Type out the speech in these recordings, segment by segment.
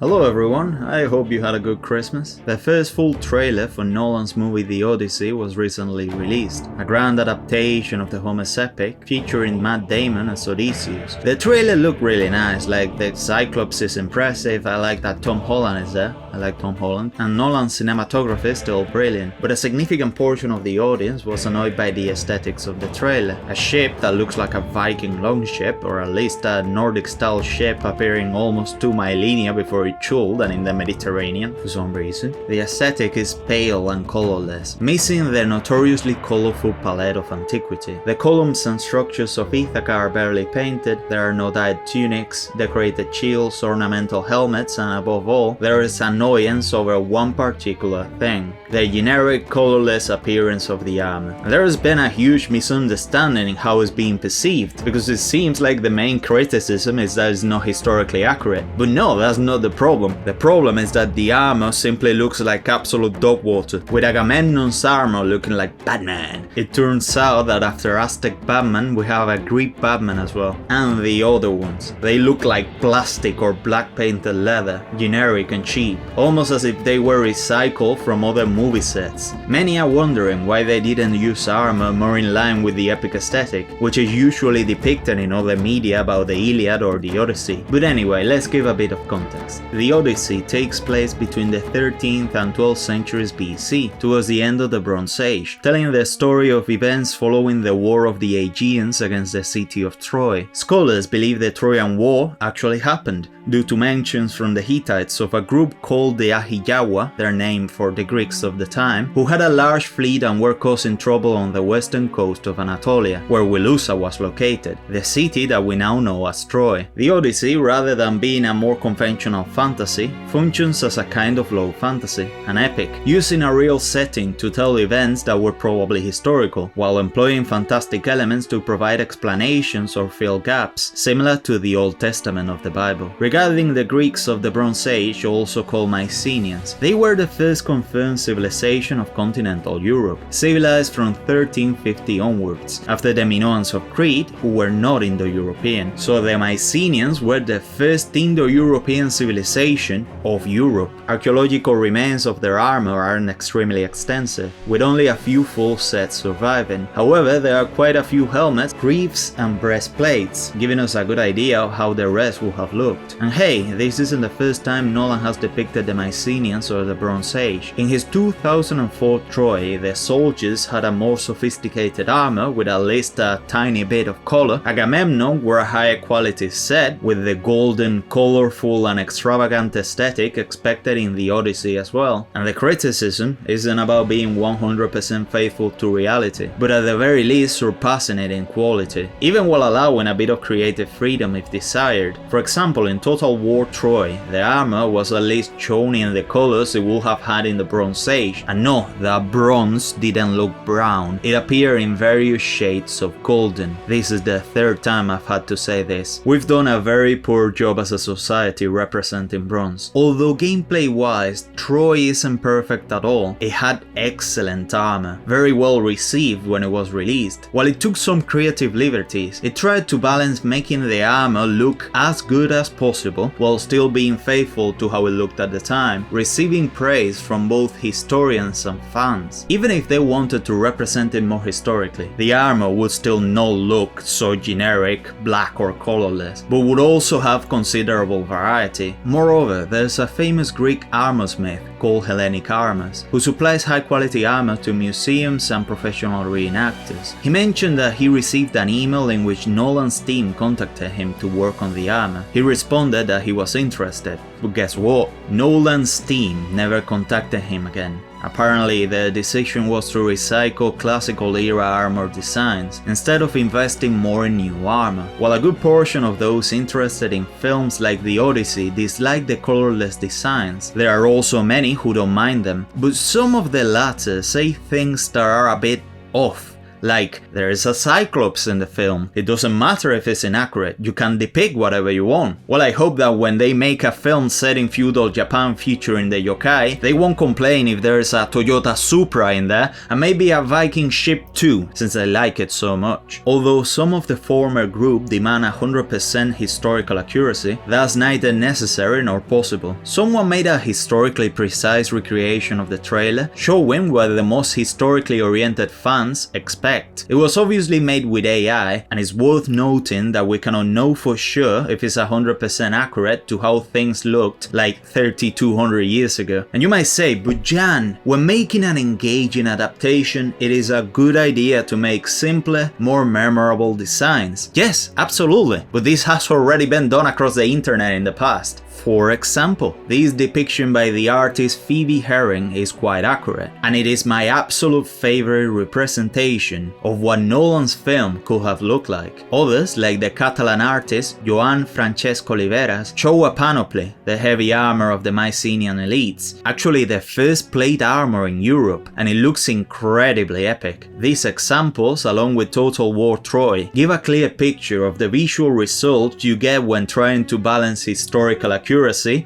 Hello everyone, I hope you had a good Christmas. The first full trailer for Nolan's movie The Odyssey was recently released, a grand adaptation of the Homer's epic featuring Matt Damon as Odysseus. The trailer looked really nice, like the Cyclops is impressive, I like that Tom Holland is there, I like Tom Holland, and Nolan's cinematography is still brilliant, but a significant portion of the audience was annoyed by the aesthetics of the trailer. A ship that looks like a Viking longship, or at least a Nordic style ship appearing almost 2 millennia before Chilled and in the Mediterranean for some reason. The aesthetic is pale and colorless, missing the notoriously colorful palette of antiquity. The columns and structures of Ithaca are barely painted, there are no dyed tunics, decorated shields, ornamental helmets, and above all, there is annoyance over one particular thing: the generic colorless appearance of the armor. There has been a huge misunderstanding in how it's being perceived, because it seems like the main criticism is that it's not historically accurate. But no, that's not the problem. The problem is that the armor simply looks like absolute dog water, with Agamemnon's armor looking like Batman. It turns out that after Aztec Batman we have a Greek Batman as well. And the other ones. They look like plastic or black painted leather, generic and cheap, almost as if they were recycled from other movie sets. Many are wondering why they didn't use armor more in line with the epic aesthetic, which is usually depicted in other media about the Iliad or the Odyssey. But anyway, let's give a bit of context. The Odyssey takes place between the 13th and 12th centuries BC, towards the end of the Bronze Age, telling the story of events following the War of the Aegeans against the city of Troy. Scholars believe the Trojan War actually happened, due to mentions from the Hittites of a group called the Ahijawa, their name for the Greeks of the time, who had a large fleet and were causing trouble on the western coast of Anatolia, where Wilusa was located, the city that we now know as Troy. The Odyssey, rather than being a more conventional fantasy, functions as a kind of low fantasy, an epic, using a real setting to tell events that were probably historical, while employing fantastic elements to provide explanations or fill gaps, similar to the Old Testament of the Bible. Regarding the Greeks of the Bronze Age, also called Mycenaeans, they were the first confirmed civilization of continental Europe, civilized from 1350 onwards, after the Minoans of Crete, who were not Indo-European. So the Mycenaeans were the first Indo-European civilization of Europe. Archaeological remains of their armor aren't extremely extensive, with only a few full sets surviving. However, there are quite a few helmets, greaves and breastplates, giving us a good idea of how the rest would have looked. And hey, this isn't the first time Nolan has depicted the Mycenaeans or the Bronze Age. In his 2004 Troy, the soldiers had a more sophisticated armor with at least a tiny bit of color. Agamemnon wore a higher quality set with the golden, colorful and extravagant aesthetic expected in the Odyssey as well. And the criticism isn't about being 100% faithful to reality, but at the very least surpassing it in quality, even while allowing a bit of creative freedom if desired. For example, in Total War Troy, the armor was at least shown in the colors it would have had in the Bronze Age, and no, the bronze didn't look brown, it appeared in various shades of golden. This is the third time I've had to say this. We've done a very poor job as a society representing bronze. Although gameplay wise, Troy isn't perfect at all, it had excellent armor, very well received when it was released. While it took some creative liberties, it tried to balance making the armor look as good as possible while still being faithful to how it looked at the time, receiving praise from both historians and fans. Even if they wanted to represent it more historically, the armor would still not look so generic, black or colorless, but would also have considerable variety. Moreover, there's a famous Greek armorsmith called Hellenic Armors, who supplies high quality armor to museums and professional reenactors. He mentioned that he received an email in which Nolan's team contacted him to work on the armor. He responded that he was interested, but guess what? Nolan's team never contacted him again. Apparently, the decision was to recycle classical era armor designs, instead of investing more in new armor. While a good portion of those interested in films like The Odyssey dislike the colorless designs, there are also many who don't mind them, but some of the latter say things that are a bit off. Like, there is a Cyclops in the film. It doesn't matter if it's inaccurate, you can depict whatever you want. Well, I hope that when they make a film set in feudal Japan featuring the yokai, they won't complain if there's a Toyota Supra in there and maybe a Viking ship too, since I like it so much. Although some of the former group demand 100% historical accuracy, that's neither necessary nor possible. Someone made a historically precise recreation of the trailer, showing what the most historically oriented fans expect. It was obviously made with AI, and it's worth noting that we cannot know for sure if it's 100% accurate to how things looked like 3200 years ago. And you might say, but Jan, when making an engaging adaptation, it is a good idea to make simpler, more memorable designs. Yes, absolutely, but this has already been done across the internet in the past. For example, this depiction by the artist Phoebe Herring is quite accurate, and it is my absolute favorite representation of what Nolan's film could have looked like. Others, like the Catalan artist Joan Francesc Oliveras, show a panoply, the heavy armour of the Mycenaean elites, actually the first plate armour in Europe, and it looks incredibly epic. These examples, along with Total War Troy, give a clear picture of the visual results you get when trying to balance historical accuracy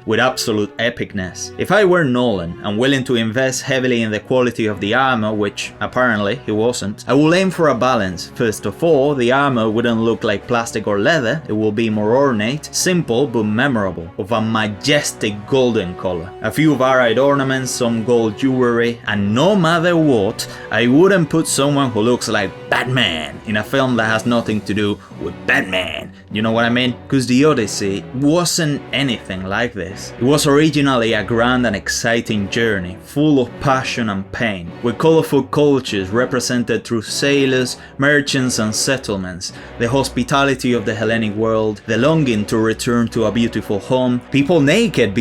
with absolute epicness. If I were Nolan and willing to invest heavily in the quality of the armor, which apparently he wasn't, I will aim for a balance. First of all, the armor wouldn't look like plastic or leather, it will be more ornate, simple but memorable, of a majestic golden color. A few varied ornaments, some gold jewelry, and no matter what, I wouldn't put someone who looks like Batman in a film that has nothing to do with Batman. You know what I mean? Because the Odyssey wasn't anything like this. It was originally a grand and exciting journey, full of passion and pain, with colorful cultures represented through sailors, merchants and settlements, the hospitality of the Hellenic world, the longing to return to a beautiful home, people naked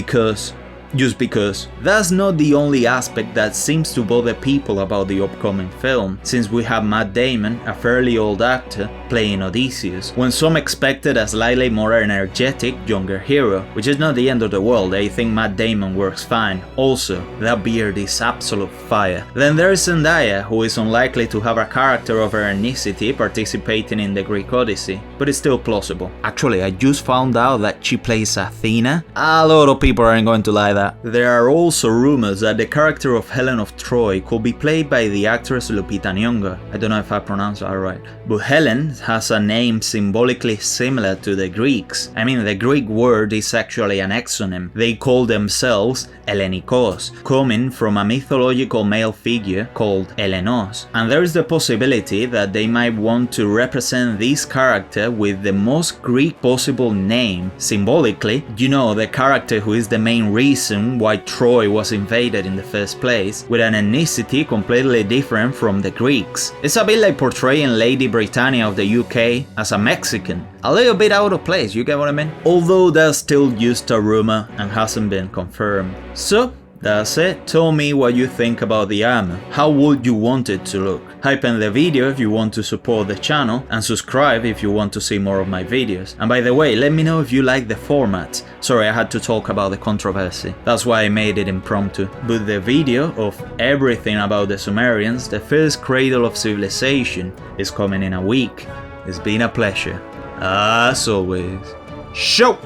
just because. That's not the only aspect that seems to bother people about the upcoming film, since we have Matt Damon, a fairly old actor, playing Odysseus, when some expected a slightly more energetic, younger hero, which is not the end of the world. I think Matt Damon works fine. Also, that beard is absolute fire. Then there's Zendaya, who is unlikely to have a character of her ethnicity participating in the Greek Odyssey, but it's still plausible. Actually, I just found out that she plays Athena. A lot of people aren't going to like that. There are also rumors that the character of Helen of Troy could be played by the actress Lupita Nyong'o. I don't know if I pronounced that right. But Helen has a name symbolically similar to the Greeks. I mean, the Greek word is actually an exonym. They call themselves Hellenikos, coming from a mythological male figure called Helenos. And there is the possibility that they might want to represent this character with the most Greek possible name, symbolically, you know, the character who is the main reason why Troy was invaded in the first place, with an ethnicity completely different from the Greeks. It's a bit like portraying Lady Britannia of the UK as a Mexican. A little bit out of place, you get what I mean? Although that's still just a rumor and hasn't been confirmed. So, that's it. Tell me what you think about the armor. How would you want it to look? Hype in the video if you want to support the channel, and subscribe if you want to see more of my videos. And by the way, let me know if you like the format. Sorry, I had to talk about the controversy. That's why I made it impromptu. But the video of everything about the Sumerians, the first cradle of civilization, is coming in a week. It's been a pleasure. As always. Show!